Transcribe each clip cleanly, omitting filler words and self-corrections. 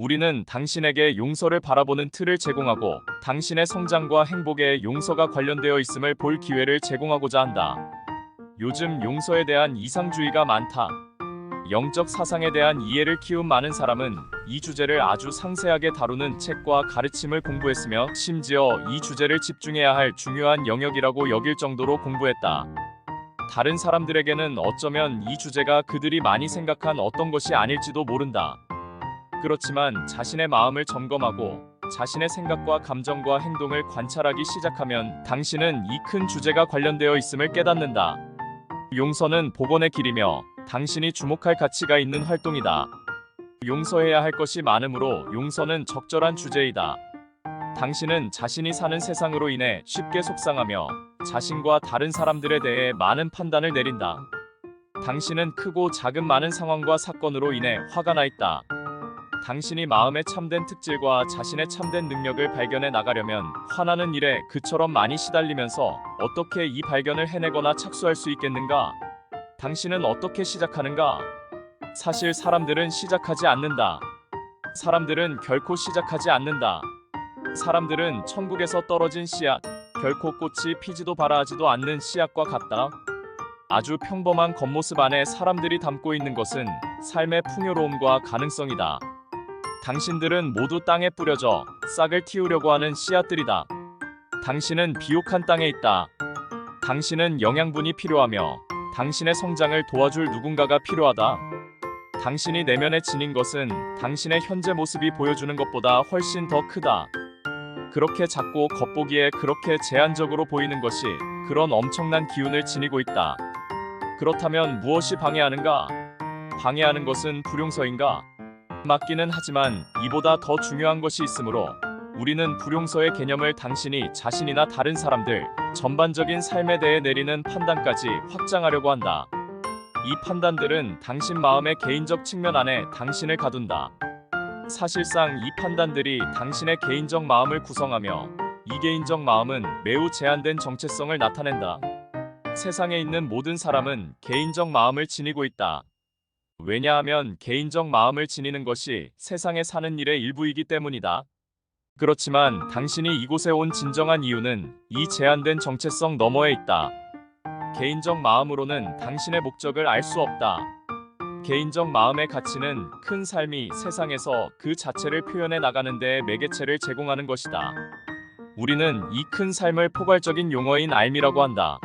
우리는 당신에게 용서를 바라보는 틀을 제공하고 당신의 성장과 행복에 용서가 관련되어 있음을 볼 기회를 제공하고자 한다. 요즘 용서에 대한 이상주의가 많다. 영적 사상에 대한 이해를 키운 많은 사람은 이 주제를 아주 상세하게 다루는 책과 가르침을 공부했으며 심지어 이 주제를 집중해야 할 중요한 영역이라고 여길 정도로 공부했다. 다른 사람들에게는 어쩌면 이 주제가 그들이 많이 생각한 어떤 것이 아닐지도 모른다. 그렇지만 자신의 마음을 점검하고 자신의 생각과 감정과 행동을 관찰하기 시작하면 당신은 이 큰 주제가 관련되어 있음을 깨닫는다. 용서는 복원의 길이며 당신이 주목할 가치가 있는 활동이다. 용서해야 할 것이 많으므로 용서는 적절한 주제이다. 당신은 자신이 사는 세상으로 인해 쉽게 속상하며 자신과 다른 사람들에 대해 많은 판단을 내린다. 당신은 크고 작은 많은 상황과 사건으로 인해 화가 나 있다. 당신이 마음의 참된 특질과 자신의 참된 능력을 발견해 나가려면 화나는 일에 그처럼 많이 시달리면서 어떻게 이 발견을 해내거나 착수할 수 있겠는가? 당신은 어떻게 시작하는가? 사실 사람들은 시작하지 않는다. 사람들은 결코 시작하지 않는다. 사람들은 천국에서 떨어진 씨앗, 결코 꽃이 피지도 발아하지도 않는 씨앗과 같다. 아주 평범한 겉모습 안에 사람들이 담고 있는 것은 삶의 풍요로움과 가능성이다. 당신들은 모두 땅에 뿌려져 싹을 틔우려고 하는 씨앗들이다. 당신은 비옥한 땅에 있다. 당신은 영양분이 필요하며 당신의 성장을 도와줄 누군가가 필요하다. 당신이 내면에 지닌 것은 당신의 현재 모습이 보여주는 것보다 훨씬 더 크다. 그렇게 작고 겉보기에 그렇게 제한적으로 보이는 것이 그런 엄청난 기운을 지니고 있다. 그렇다면 무엇이 방해하는가? 방해하는 것은 불용서인가? 맞기는 하지만 이보다 더 중요한 것이 있으므로 우리는 불용서의 개념을 당신이 자신이나 다른 사람들, 전반적인 삶에 대해 내리는 판단까지 확장하려고 한다. 이 판단들은 당신 마음의 개인적 측면 안에 당신을 가둔다. 사실상 이 판단들이 당신의 개인적 마음을 구성하며 이 개인적 마음은 매우 제한된 정체성을 나타낸다. 세상에 있는 모든 사람은 개인적 마음을 지니고 있다. 왜냐하면 개인적 마음을 지니는 것이 세상에 사는 일의 일부이기 때문이다. 그렇지만 당신이 이곳에 온 진정한 이유는 이 제한된 정체성 너머에 있다. 개인적 마음으로는 당신의 목적을 알 수 없다. 개인적 마음의 가치는 큰 삶이 세상에서 그 자체를 표현해 나가는 데 매개체를 제공하는 것이다. 우리는 이 큰 삶을 포괄적인 용어인 알미라고 한다.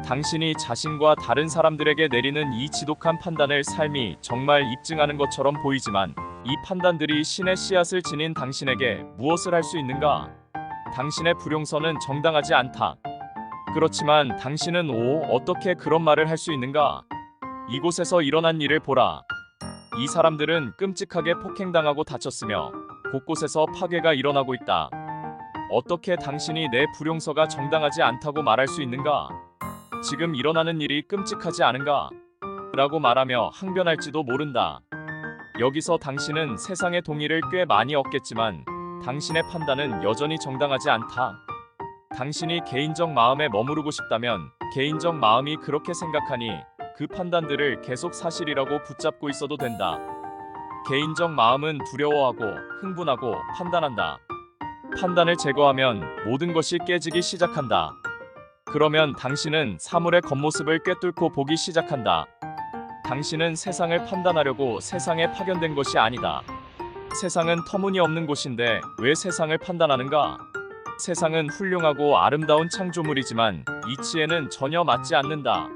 당신이 자신과 다른 사람들에게 내리는 이 지독한 판단을 삶이 정말 입증하는 것처럼 보이지만 이 판단들이 신의 씨앗을 지닌 당신에게 무엇을 할 수 있는가? 당신의 불용서는 정당하지 않다. 그렇지만 당신은 어떻게 그런 말을 할 수 있는가? 이곳에서 일어난 일을 보라. 이 사람들은 끔찍하게 폭행당하고 다쳤으며 곳곳에서 파괴가 일어나고 있다. 어떻게 당신이 내 불용서가 정당하지 않다고 말할 수 있는가? 지금 일어나는 일이 끔찍하지 않은가? 라고 말하며 항변할지도 모른다. 여기서 당신은 세상의 동의를 꽤 많이 얻겠지만 당신의 판단은 여전히 정당하지 않다. 당신이 개인적 마음에 머무르고 싶다면 개인적 마음이 그렇게 생각하니 그 판단들을 계속 사실이라고 붙잡고 있어도 된다. 개인적 마음은 두려워하고 흥분하고 판단한다. 판단을 제거하면 모든 것이 깨지기 시작한다. 그러면 당신은 사물의 겉모습을 꿰뚫고 보기 시작한다. 당신은 세상을 판단하려고 세상에 파견된 것이 아니다. 세상은 터무니없는 곳인데 왜 세상을 판단하는가? 세상은 훌륭하고 아름다운 창조물이지만 이치에는 전혀 맞지 않는다.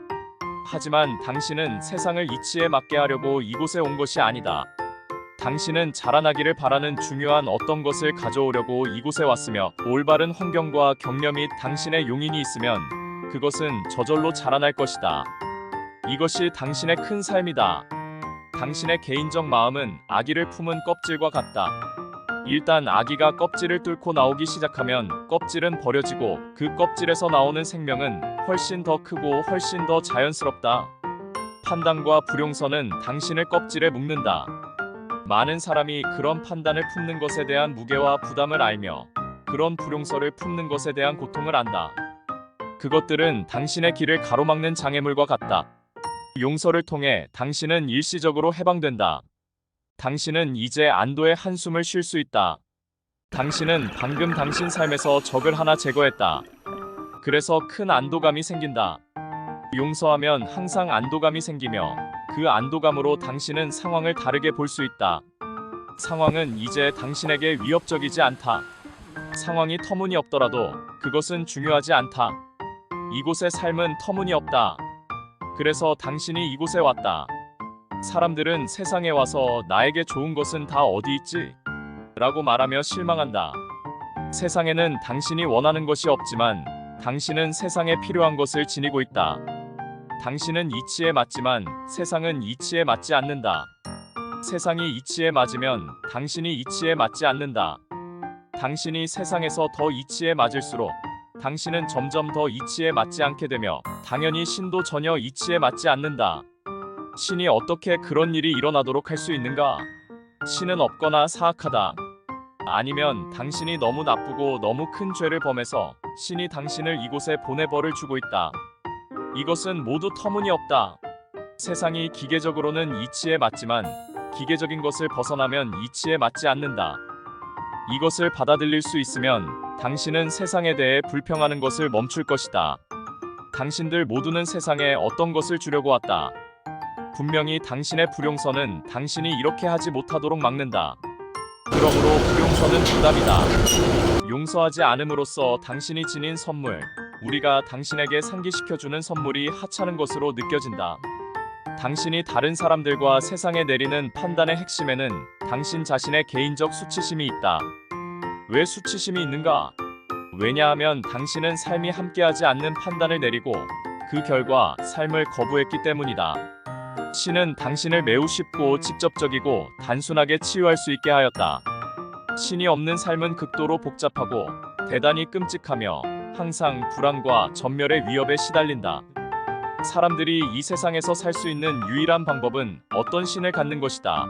하지만 당신은 세상을 이치에 맞게 하려고 이곳에 온 것이 아니다. 당신은 자라나기를 바라는 중요한 어떤 것을 가져오려고 이곳에 왔으며 올바른 환경과 격려 및 당신의 용인이 있으면 그것은 저절로 자라날 것이다. 이것이 당신의 큰 삶이다. 당신의 개인적 마음은 아기를 품은 껍질과 같다. 일단 아기가 껍질을 뚫고 나오기 시작하면 껍질은 버려지고 그 껍질에서 나오는 생명은 훨씬 더 크고 훨씬 더 자연스럽다. 판단과 불용서는 당신을 껍질에 묶는다. 많은 사람이 그런 판단을 품는 것에 대한 무게와 부담을 알며 그런 불용서를 품는 것에 대한 고통을 안다. 그것들은 당신의 길을 가로막는 장애물과 같다. 용서를 통해 당신은 일시적으로 해방된다. 당신은 이제 안도의 한숨을 쉴 수 있다. 당신은 방금 당신 삶에서 적을 하나 제거했다. 그래서 큰 안도감이 생긴다. 용서하면 항상 안도감이 생기며 그 안도감으로 당신은 상황을 다르게 볼 수 있다. 상황은 이제 당신에게 위협적이지 않다. 상황이 터무니없더라도 그것은 중요하지 않다. 이곳의 삶은 터무니없다. 그래서 당신이 이곳에 왔다. 사람들은 세상에 와서 나에게 좋은 것은 다 어디 있지? 라고 말하며 실망한다. 세상에는 당신이 원하는 것이 없지만 당신은 세상에 필요한 것을 지니고 있다. 당신은 이치에 맞지만 세상은 이치에 맞지 않는다. 세상이 이치에 맞으면 당신이 이치에 맞지 않는다. 당신이 세상에서 더 이치에 맞을수록 당신은 점점 더 이치에 맞지 않게 되며 당연히 신도 전혀 이치에 맞지 않는다. 신이 어떻게 그런 일이 일어나도록 할 수 있는가? 신은 없거나 사악하다. 아니면 당신이 너무 나쁘고 너무 큰 죄를 범해서 신이 당신을 이곳에 보내 벌을 주고 있다. 이것은 모두 터무니없다. 세상이 기계적으로는 이치에 맞지만 기계적인 것을 벗어나면 이치에 맞지 않는다. 이것을 받아들일 수 있으면 당신은 세상에 대해 불평하는 것을 멈출 것이다. 당신들 모두는 세상에 어떤 것을 주려고 왔다. 분명히 당신의 불용서는 당신이 이렇게 하지 못하도록 막는다. 그러므로 불용서는 부담이다. 용서하지 않음으로써 당신이 지닌 선물, 우리가 당신에게 상기시켜주는 선물이 하찮은 것으로 느껴진다. 당신이 다른 사람들과 세상에 내리는 판단의 핵심에는 당신 자신의 개인적 수치심이 있다. 왜 수치심이 있는가? 왜냐하면 당신은 삶이 함께하지 않는 판단을 내리고 그 결과 삶을 거부했기 때문이다. 신은 당신을 매우 쉽고 직접적이고 단순하게 치유할 수 있게 하였다. 신이 없는 삶은 극도로 복잡하고 대단히 끔찍하며 항상 불안과 전멸의 위협에 시달린다. 사람들이 이 세상에서 살 수 있는 유일한 방법은 어떤 신을 갖는 것이다.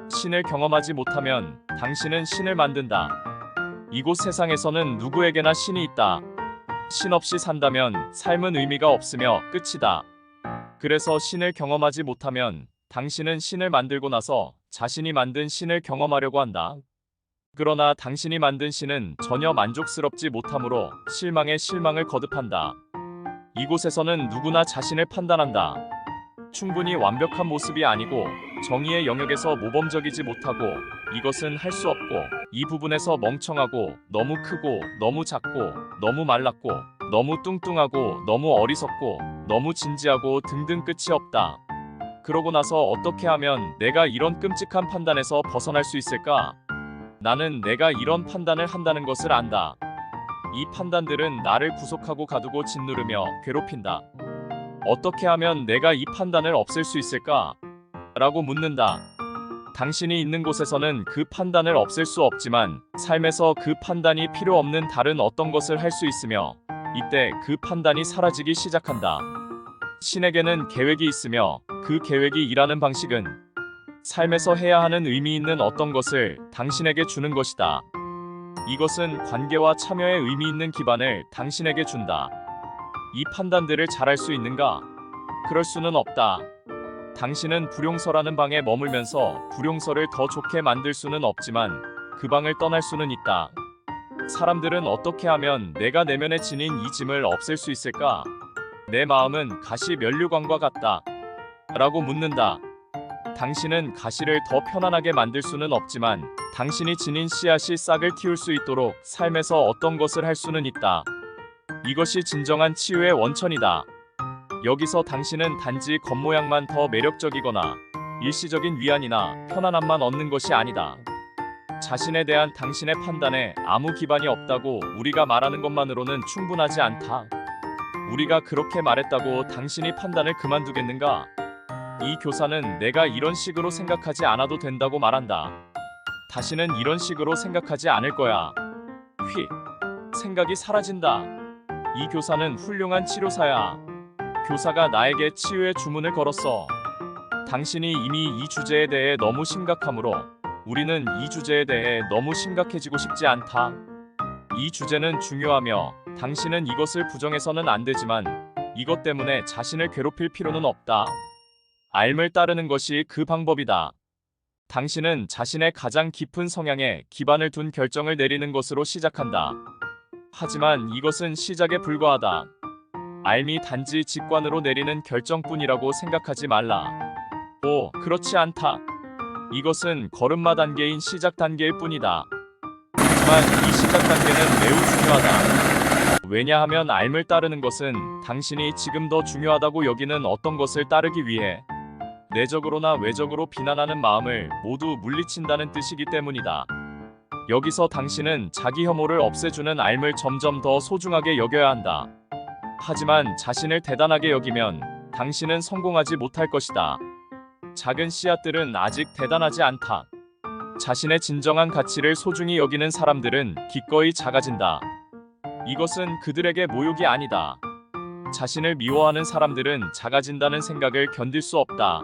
신을 경험하지 못하면 당신은 신을 만든다. 이곳 세상에서는 누구에게나 신이 있다. 신 없이 산다면 삶은 의미가 없으며 끝이다. 그래서 신을 경험하지 못하면 당신은 신을 만들고 나서 자신이 만든 신을 경험하려고 한다. 그러나 당신이 만든 신은 전혀 만족스럽지 못하므로 실망에 실망을 거듭한다. 이곳에서는 누구나 자신을 판단한다. 충분히 완벽한 모습이 아니고 정의의 영역에서 모범적이지 못하고 이것은 할 수 없고 이 부분에서 멍청하고 너무 크고 너무 작고 너무 말랐고 너무 뚱뚱하고 너무 어리석고 너무 진지하고 등등 끝이 없다. 그러고 나서 어떻게 하면 내가 이런 끔찍한 판단에서 벗어날 수 있을까? 나는 내가 이런 판단을 한다는 것을 안다. 이 판단들은 나를 구속하고 가두고 짓누르며 괴롭힌다. 어떻게 하면 내가 이 판단을 없앨 수 있을까? 라고 묻는다. 당신이 있는 곳에서는 그 판단을 없앨 수 없지만 삶에서 그 판단이 필요 없는 다른 어떤 것을 할 수 있으며 이때 그 판단이 사라지기 시작한다. 신에게는 계획이 있으며 그 계획이 일하는 방식은 삶에서 해야 하는 의미 있는 어떤 것을 당신에게 주는 것이다. 이것은 관계와 참여의 의미 있는 기반을 당신에게 준다. 이 판단들을 잘할 수 있는가? 그럴 수는 없다. 당신은 불용서라는 방에 머물면서 불용서를 더 좋게 만들 수는 없지만 그 방을 떠날 수는 있다. 사람들은 어떻게 하면 내가 내면에 지닌 이 짐을 없앨 수 있을까? 내 마음은 가시 면류관과 같다. 라고 묻는다. 당신은 가시를 더 편안하게 만들 수는 없지만 당신이 지닌 씨앗이 싹을 틔울 수 있도록 삶에서 어떤 것을 할 수는 있다. 이것이 진정한 치유의 원천이다. 여기서 당신은 단지 겉모양만 더 매력적이거나 일시적인 위안이나 편안함만 얻는 것이 아니다. 자신에 대한 당신의 판단에 아무 기반이 없다고 우리가 말하는 것만으로는 충분하지 않다. 우리가 그렇게 말했다고 당신이 판단을 그만두겠는가? 이 교사는 내가 이런 식으로 생각하지 않아도 된다고 말한다. 다시는 이런 식으로 생각하지 않을 거야. 생각이 사라진다. 이 교사는 훌륭한 치료사야. 교사가 나에게 치유의 주문을 걸었어. 당신이 이미 이 주제에 대해 너무 심각하므로 우리는 이 주제에 대해 너무 심각해지고 싶지 않다. 이 주제는 중요하며 당신은 이것을 부정해서는 안 되지만 이것 때문에 자신을 괴롭힐 필요는 없다. 알을 따르는 것이 그 방법이다. 당신은 자신의 가장 깊은 성향에 기반을 둔 결정을 내리는 것으로 시작한다. 하지만 이것은 시작에 불과하다. 알미 단지 직관으로 내리는 결정뿐이라고 생각하지 말라. 오, 그렇지 않다. 이것은 걸음마 단계인 시작 단계일 뿐이다. 하지만 이 시작 단계는 매우 중요하다. 왜냐하면 알을 따르는 것은 당신이 지금 더 중요하다고 여기는 어떤 것을 따르기 위해 내적으로나 외적으로 비난하는 마음을 모두 물리친다는 뜻이기 때문이다. 여기서 당신은 자기 혐오를 없애주는 알을 점점 더 소중하게 여겨야 한다. 하지만 자신을 대단하게 여기면 당신은 성공하지 못할 것이다. 작은 씨앗들은 아직 대단하지 않다. 자신의 진정한 가치를 소중히 여기는 사람들은 기꺼이 작아진다. 이것은 그들에게 모욕이 아니다. 자신을 미워하는 사람들은 작아진다는 생각을 견딜 수 없다.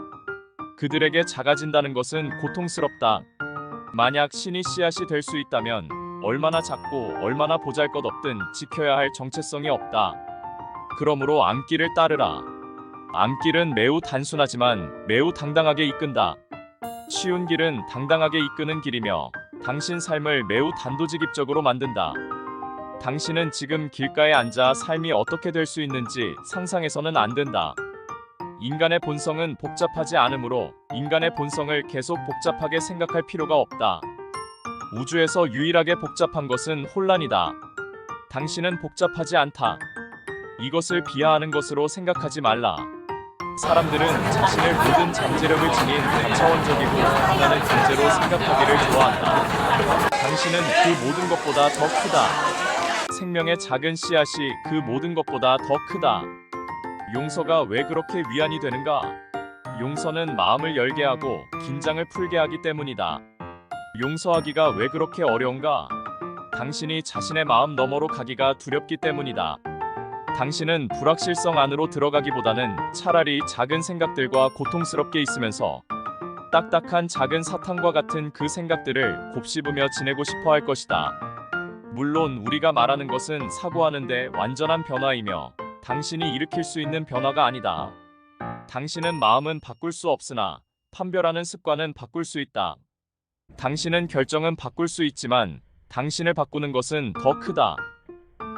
그들에게 작아진다는 것은 고통스럽다. 만약 신이 씨앗이 될 수 있다면 얼마나 작고 얼마나 보잘것없든 지켜야 할 정체성이 없다. 그러므로 암길을 따르라. 암길은 매우 단순하지만 매우 당당하게 이끈다. 쉬운 길은 당당하게 이끄는 길이며 당신 삶을 매우 단도직입적으로 만든다. 당신은 지금 길가에 앉아 삶이 어떻게 될 수 있는지 상상해서는 안 된다. 인간의 본성은 복잡하지 않으므로 인간의 본성을 계속 복잡하게 생각할 필요가 없다. 우주에서 유일하게 복잡한 것은 혼란이다. 당신은 복잡하지 않다. 이것을 비하하는 것으로 생각하지 말라. 사람들은 자신을 모든 잠재력을 지닌 다차원적이고 강한 존재로 생각하기를 좋아한다. 당신은 그 모든 것보다 더 크다. 생명의 작은 씨앗이 그 모든 것보다 더 크다. 용서가 왜 그렇게 위안이 되는가? 용서는 마음을 열게 하고 긴장을 풀게 하기 때문이다. 용서하기가 왜 그렇게 어려운가? 당신이 자신의 마음 너머로 가기가 두렵기 때문이다. 당신은 불확실성 안으로 들어가기보다는 차라리 작은 생각들과 고통스럽게 있으면서 딱딱한 작은 사탕과 같은 그 생각들을 곱씹으며 지내고 싶어 할 것이다. 물론 우리가 말하는 것은 사고하는데 완전한 변화이며 당신이 일으킬 수 있는 변화가 아니다. 당신은 마음은 바꿀 수 없으나 판별하는 습관은 바꿀 수 있다. 당신은 결정은 바꿀 수 있지만 당신을 바꾸는 것은 더 크다.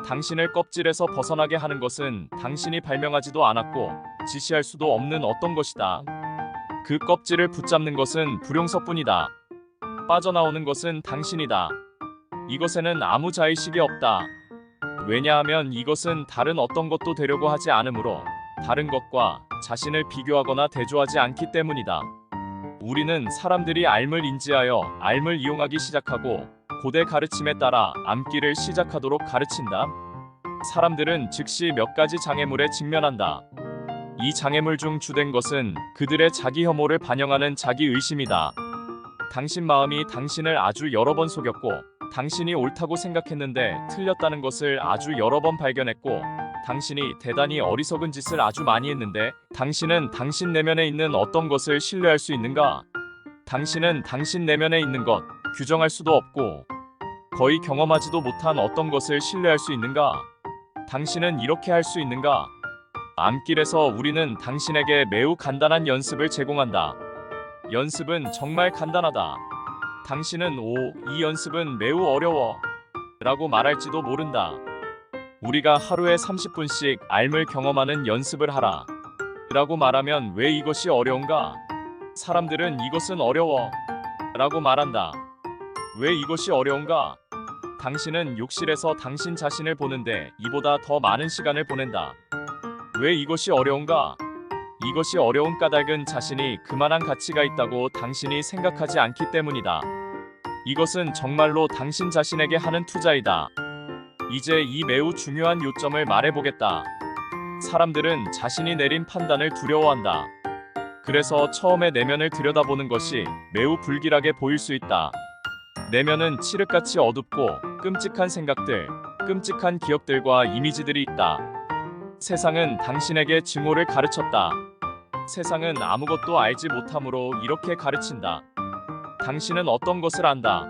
당신을 껍질에서 벗어나게 하는 것은 당신이 발명하지도 않았고 지시할 수도 없는 어떤 것이다. 그 껍질을 붙잡는 것은 불용서뿐이다. 빠져나오는 것은 당신이다. 이것에는 아무 자의식이 없다. 왜냐하면 이것은 다른 어떤 것도 되려고 하지 않으므로 다른 것과 자신을 비교하거나 대조하지 않기 때문이다. 우리는 사람들이 알을 인지하여 알을 이용하기 시작하고 고대 가르침에 따라 암기를 시작하도록 가르친다. 사람들은 즉시 몇 가지 장애물에 직면한다. 이 장애물 중 주된 것은 그들의 자기 혐오를 반영하는 자기 의심이다. 당신 마음이 당신을 아주 여러 번 속였고 당신이 옳다고 생각했는데 틀렸다는 것을 아주 여러 번 발견했고 당신이 대단히 어리석은 짓을 아주 많이 했는데 당신은 당신 내면에 있는 어떤 것을 신뢰할 수 있는가? 당신은 당신 내면에 있는 것, 규정할 수도 없고 거의 경험하지도 못한 어떤 것을 신뢰할 수 있는가? 당신은 이렇게 할 수 있는가? 암길에서 우리는 당신에게 매우 간단한 연습을 제공한다. 연습은 정말 간단하다. 당신은 이 연습은 매우 어려워 라고 말할지도 모른다. 우리가 하루에 30분씩 알을 경험하는 연습을 하라 라고 말하면 왜 이것이 어려운가? 사람들은 이것은 어려워 라고 말한다. 왜 이것이 어려운가? 당신은 욕실에서 당신 자신을 보는데 이보다 더 많은 시간을 보낸다. 왜 이것이 어려운가? 이것이 어려운 까닭은 자신이 그만한 가치가 있다고 당신이 생각하지 않기 때문이다. 이것은 정말로 당신 자신에게 하는 투자이다. 이제 이 매우 중요한 요점을 말해보겠다. 사람들은 자신이 내린 판단을 두려워한다. 그래서 처음에 내면을 들여다보는 것이 매우 불길하게 보일 수 있다. 내면은 칠흑같이 어둡고 끔찍한 생각들, 끔찍한 기억들과 이미지들이 있다. 세상은 당신에게 증오를 가르쳤다. 세상은 아무것도 알지 못함으로 이렇게 가르친다. 당신은 어떤 것을 안다.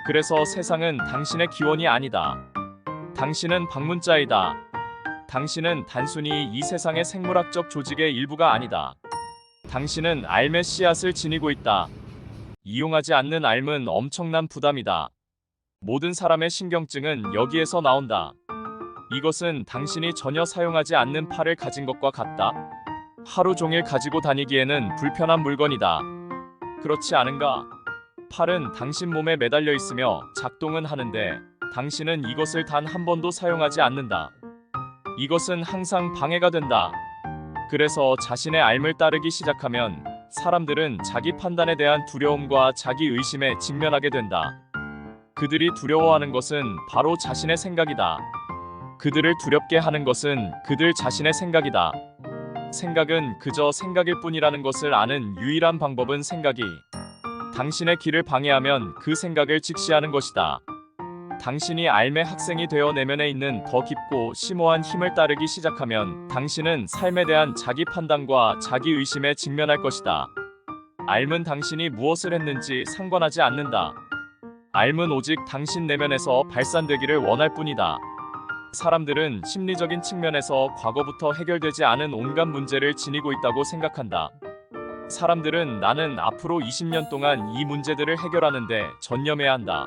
그래서 세상은 당신의 기원이 아니다. 당신은 방문자이다. 당신은 단순히 이 세상의 생물학적 조직의 일부가 아니다. 당신은 알의 씨앗을 지니고 있다. 이용하지 않는 앓은 엄청난 부담이다. 모든 사람의 신경증은 여기에서 나온다. 이것은 당신이 전혀 사용하지 않는 팔을 가진 것과 같다. 하루 종일 가지고 다니기에는 불편한 물건이다. 그렇지 않은가? 팔은 당신 몸에 매달려 있으며 작동은 하는데 당신은 이것을 단 한 번도 사용하지 않는다. 이것은 항상 방해가 된다. 그래서 자신의 앓을 따르기 시작하면 사람들은 자기 판단에 대한 두려움과 자기 의심에 직면하게 된다. 그들이 두려워하는 것은 바로 자신의 생각이다. 그들을 두렵게 하는 것은 그들 자신의 생각이다. 생각은 그저 생각일 뿐이라는 것을 아는 유일한 방법은 생각이 당신의 길을 방해하면 그 생각을 직시하는 것이다. 당신이 앓의 학생이 되어 내면에 있는 더 깊고 심오한 힘을 따르기 시작하면 당신은 삶에 대한 자기 판단과 자기 의심에 직면할 것이다. 앓은 당신이 무엇을 했는지 상관하지 않는다. 앓은 오직 당신 내면에서 발산되기를 원할 뿐이다. 사람들은 심리적인 측면에서 과거부터 해결되지 않은 온갖 문제를 지니고 있다고 생각한다. 사람들은 나는 앞으로 20년 동안 이 문제들을 해결하는데 전념해야 한다.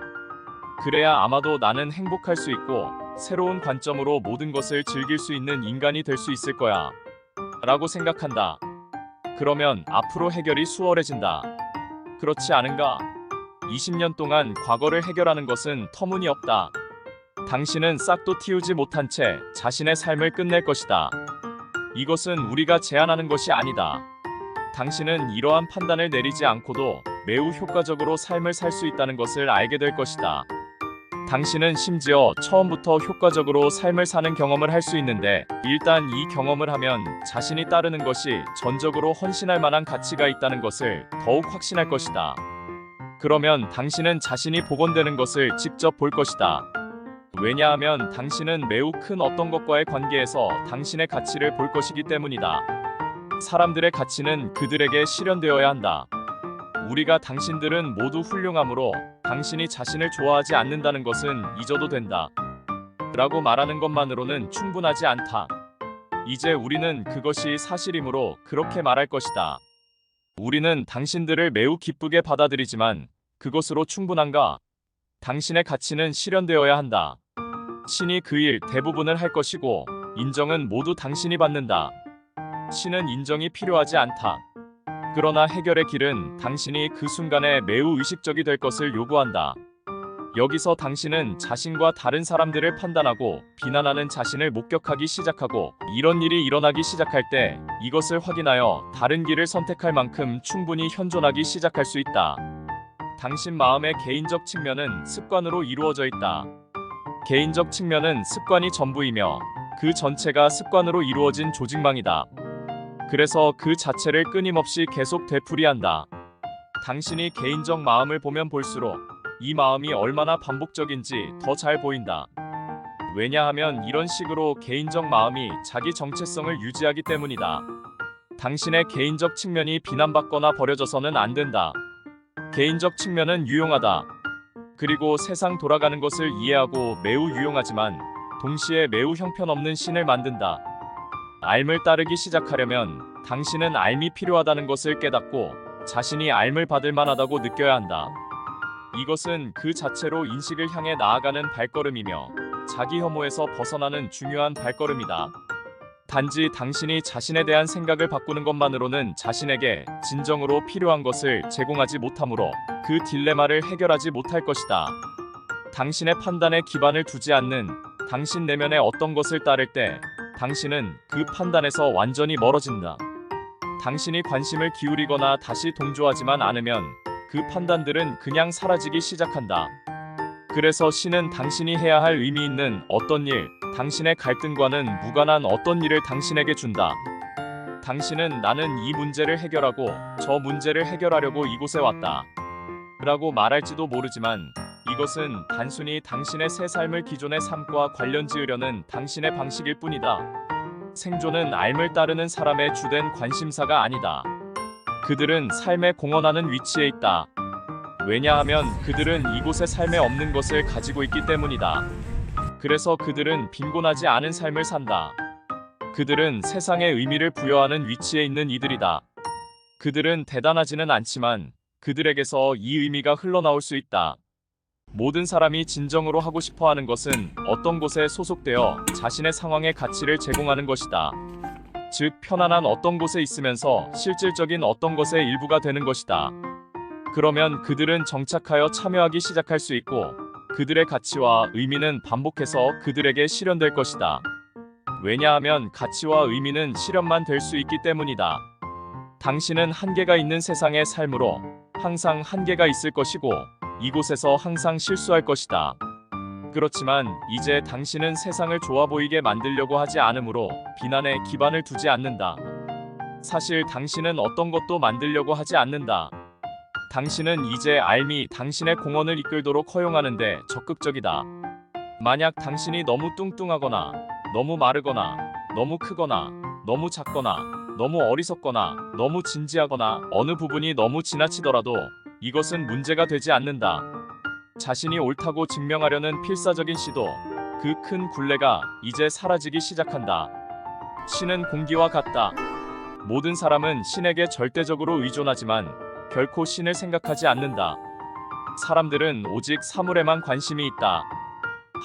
그래야 아마도 나는 행복할 수 있고 새로운 관점으로 모든 것을 즐길 수 있는 인간이 될 수 있을 거야 라고 생각한다. 그러면 앞으로 해결이 수월해진다. 그렇지 않은가? 20년 동안 과거를 해결하는 것은 터무니없다. 당신은 싹도 틔우지 못한 채 자신의 삶을 끝낼 것이다. 이것은 우리가 제안하는 것이 아니다. 당신은 이러한 판단을 내리지 않고도 매우 효과적으로 삶을 살 수 있다는 것을 알게 될 것이다. 당신은 심지어 처음부터 효과적으로 삶을 사는 경험을 할 수 있는데 일단 이 경험을 하면 자신이 따르는 것이 전적으로 헌신할 만한 가치가 있다는 것을 더욱 확신할 것이다. 그러면 당신은 자신이 복원되는 것을 직접 볼 것이다. 왜냐하면 당신은 매우 큰 어떤 것과의 관계에서 당신의 가치를 볼 것이기 때문이다. 사람들의 가치는 그들에게 실현되어야 한다. 우리가 당신들은 모두 훌륭하므로 당신이 자신을 좋아하지 않는다는 것은 잊어도 된다. 라고 말하는 것만으로는 충분하지 않다. 이제 우리는 그것이 사실이므로 그렇게 말할 것이다. 우리는 당신들을 매우 기쁘게 받아들이지만 그것으로 충분한가? 당신의 가치는 실현되어야 한다. 신이 그 일 대부분을 할 것이고 인정은 모두 당신이 받는다. 신은 인정이 필요하지 않다. 그러나 해결의 길은 당신이 그 순간에 매우 의식적이 될 것을 요구한다. 여기서 당신은 자신과 다른 사람들을 판단하고 비난하는 자신을 목격하기 시작하고 이런 일이 일어나기 시작할 때 이것을 확인하여 다른 길을 선택할 만큼 충분히 현존하기 시작할 수 있다. 당신 마음의 개인적 측면은 습관으로 이루어져 있다. 개인적 측면은 습관이 전부이며 그 전체가 습관으로 이루어진 조직망이다. 그래서 그 자체를 끊임없이 계속 되풀이한다. 당신이 개인적 마음을 보면 볼수록 이 마음이 얼마나 반복적인지 더 잘 보인다. 왜냐하면 이런 식으로 개인적 마음이 자기 정체성을 유지하기 때문이다. 당신의 개인적 측면이 비난받거나 버려져서는 안 된다. 개인적 측면은 유용하다. 그리고 세상 돌아가는 것을 이해하고 매우 유용하지만 동시에 매우 형편없는 신을 만든다. 앓을 따르기 시작하려면 당신은 앓이 필요하다는 것을 깨닫고 자신이 앓을 받을 만하다고 느껴야 한다. 이것은 그 자체로 인식을 향해 나아가는 발걸음이며 자기 혐오에서 벗어나는 중요한 발걸음이다. 단지 당신이 자신에 대한 생각을 바꾸는 것만으로는 자신에게 진정으로 필요한 것을 제공하지 못하므로 그 딜레마를 해결하지 못할 것이다. 당신의 판단에 기반을 두지 않는 당신 내면의 어떤 것을 따를 때 당신은 그 판단에서 완전히 멀어진다. 당신이 관심을 기울이거나 다시 동조하지만 않으면 그 판단들은 그냥 사라지기 시작한다. 그래서 신은 당신이 해야 할 의미 있는 어떤 일, 당신의 갈등과는 무관한 어떤 일을 당신에게 준다. 당신은 나는 이 문제를 해결하고 저 문제를 해결하려고 이곳에 왔다. 라고 말할지도 모르지만 이것은 단순히 당신의 새 삶을 기존의 삶과 관련 지으려는 당신의 방식일 뿐이다. 생존은 앓을 따르는 사람의 주된 관심사가 아니다. 그들은 삶에 공헌하는 위치에 있다. 왜냐하면 그들은 이곳의 삶에 없는 것을 가지고 있기 때문이다. 그래서 그들은 빈곤하지 않은 삶을 산다. 그들은 세상에 의미를 부여하는 위치에 있는 이들이다. 그들은 대단하지는 않지만 그들에게서 이 의미가 흘러나올 수 있다. 모든 사람이 진정으로 하고 싶어 하는 것은 어떤 곳에 소속되어 자신의 상황의 가치를 제공하는 것이다. 즉, 편안한 어떤 곳에 있으면서 실질적인 어떤 것의 일부가 되는 것이다. 그러면 그들은 정착하여 참여하기 시작할 수 있고, 그들의 가치와 의미는 반복해서 그들에게 실현될 것이다. 왜냐하면 가치와 의미는 실현만 될 수 있기 때문이다. 당신은 한계가 있는 세상의 삶으로 항상 한계가 있을 것이고, 이곳에서 항상 실수할 것이다. 그렇지만 이제 당신은 세상을 좋아 보이게 만들려고 하지 않으므로 비난에 기반을 두지 않는다. 사실 당신은 어떤 것도 만들려고 하지 않는다. 당신은 이제 알미 당신의 공헌을 이끌도록 허용하는데 적극적이다. 만약 당신이 너무 뚱뚱하거나 너무 마르거나 너무 크거나 너무 작거나 너무 어리석거나 너무 진지하거나 어느 부분이 너무 지나치더라도 이것은 문제가 되지 않는다. 자신이 옳다고 증명하려는 필사적인 시도, 그 큰 굴레가 이제 사라지기 시작한다. 신은 공기와 같다. 모든 사람은 신에게 절대적으로 의존하지만 결코 신을 생각하지 않는다. 사람들은 오직 사물에만 관심이 있다.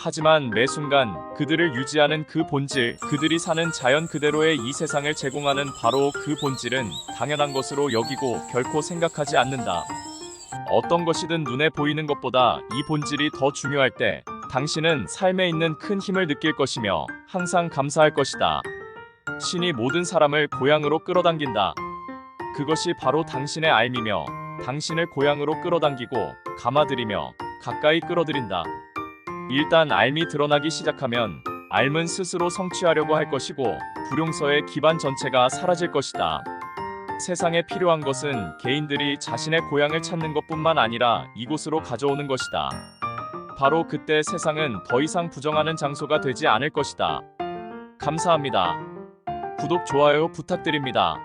하지만 매 순간 그들을 유지하는 그 본질, 그들이 사는 자연 그대로의 이 세상을 제공하는 바로 그 본질은 당연한 것으로 여기고 결코 생각하지 않는다. 어떤 것이든 눈에 보이는 것보다 이 본질이 더 중요할 때 당신은 삶에 있는 큰 힘을 느낄 것이며 항상 감사할 것이다. 신이 모든 사람을 고향으로 끌어당긴다. 그것이 바로 당신의 알미며 당신을 고향으로 끌어당기고 감아들이며 가까이 끌어들인다. 일단 알미 드러나기 시작하면 알은 스스로 성취하려고 할 것이고 불용서의 기반 전체가 사라질 것이다. 세상에 필요한 것은 개인들이 자신의 고향을 찾는 것뿐만 아니라 이곳으로 가져오는 것이다. 바로 그때 세상은 더 이상 부정하는 장소가 되지 않을 것이다. 감사합니다. 구독, 좋아요 부탁드립니다.